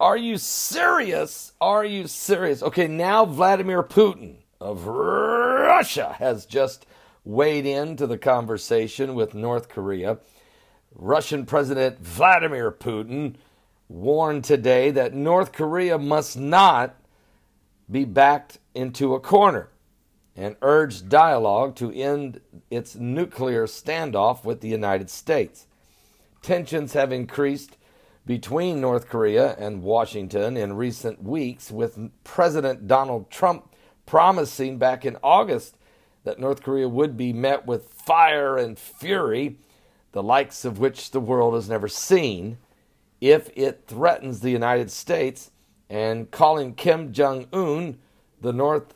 Are you serious? Are you serious? Okay, now Vladimir Putin of Russia has just weighed into the conversation with North Korea. Russian President Vladimir Putin warned today that North Korea must not be backed into a corner and urged dialogue to end its nuclear standoff with the United States. Tensions have increased between North Korea and Washington in recent weeks, with President Donald Trump promising back in August that North Korea would be met with fire and fury, the likes of which the world has never seen, if it threatens the United States, and calling Kim Jong-un, the North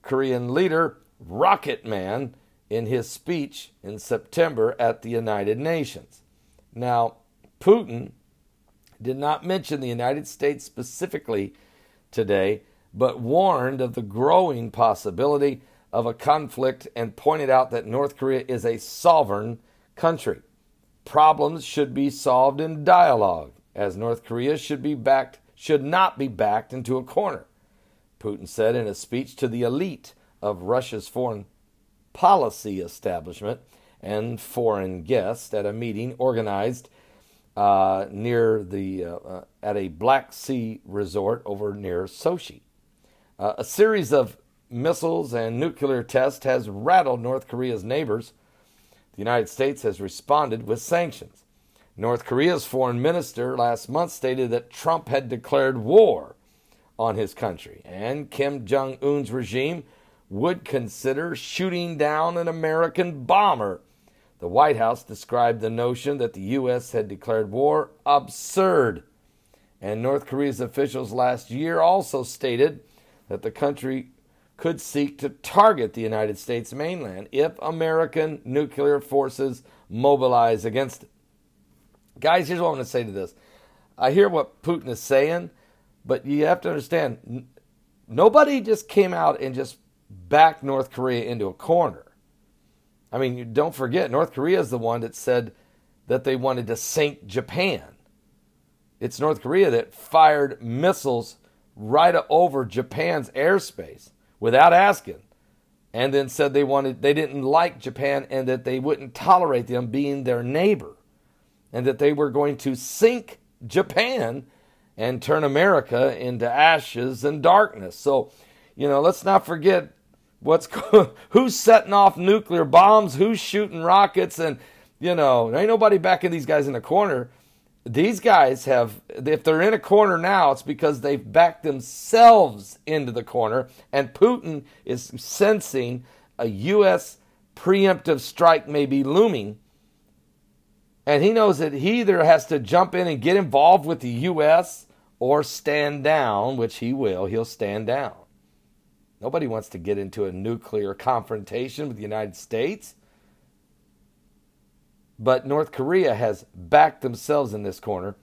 Korean leader, Rocket Man, in his speech in September at the United Nations. Now, Putin did not mention the United States specifically today, but warned of the growing possibility of a conflict and pointed out that North Korea is a sovereign country. Problems should be solved in dialogue, as North Korea should not be backed into a corner, Putin said in a speech to the elite of Russia's foreign policy establishment and foreign guests at a meeting organized at a Black Sea resort over near Sochi. A series of missiles and nuclear tests has rattled North Korea's neighbors. The United States has responded with sanctions. North Korea's foreign minister last month stated that Trump had declared war on his country, and Kim Jong-un's regime would consider shooting down an American bomber. The White House described the notion that the U.S. had declared war absurd. And North Korea's officials last year also stated that the country could seek to target the United States mainland if American nuclear forces mobilize against it. Guys, here's what I'm going to say to this. I hear what Putin is saying, but you have to understand, nobody just came out and just backed North Korea into a corner. I mean, don't forget, North Korea is the one that said that they wanted to sink Japan. It's North Korea that fired missiles right over Japan's airspace without asking, and then said they didn't like Japan and that they wouldn't tolerate them being their neighbor, and that they were going to sink Japan and turn America into ashes and darkness. So, let's not forget who's setting off nuclear bombs, who's shooting rockets, and, there ain't nobody backing these guys in the corner. These guys if they're in a corner now, it's because they've backed themselves into the corner, and Putin is sensing a U.S. preemptive strike may be looming, and he knows that he either has to jump in and get involved with the U.S. or stand down, which he will. He'll stand down. Nobody wants to get into a nuclear confrontation with the United States. But North Korea has backed themselves in this corner.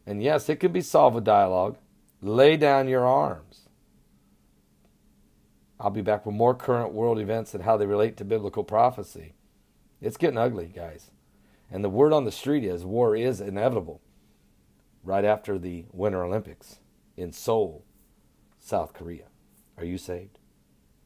And yes, it can be solved with dialogue. Lay down your arms. I'll be back with more current world events and how they relate to biblical prophecy. It's getting ugly, guys. And the word on the street is war is inevitable right after the Winter Olympics in Seoul, South Korea. Are you saved?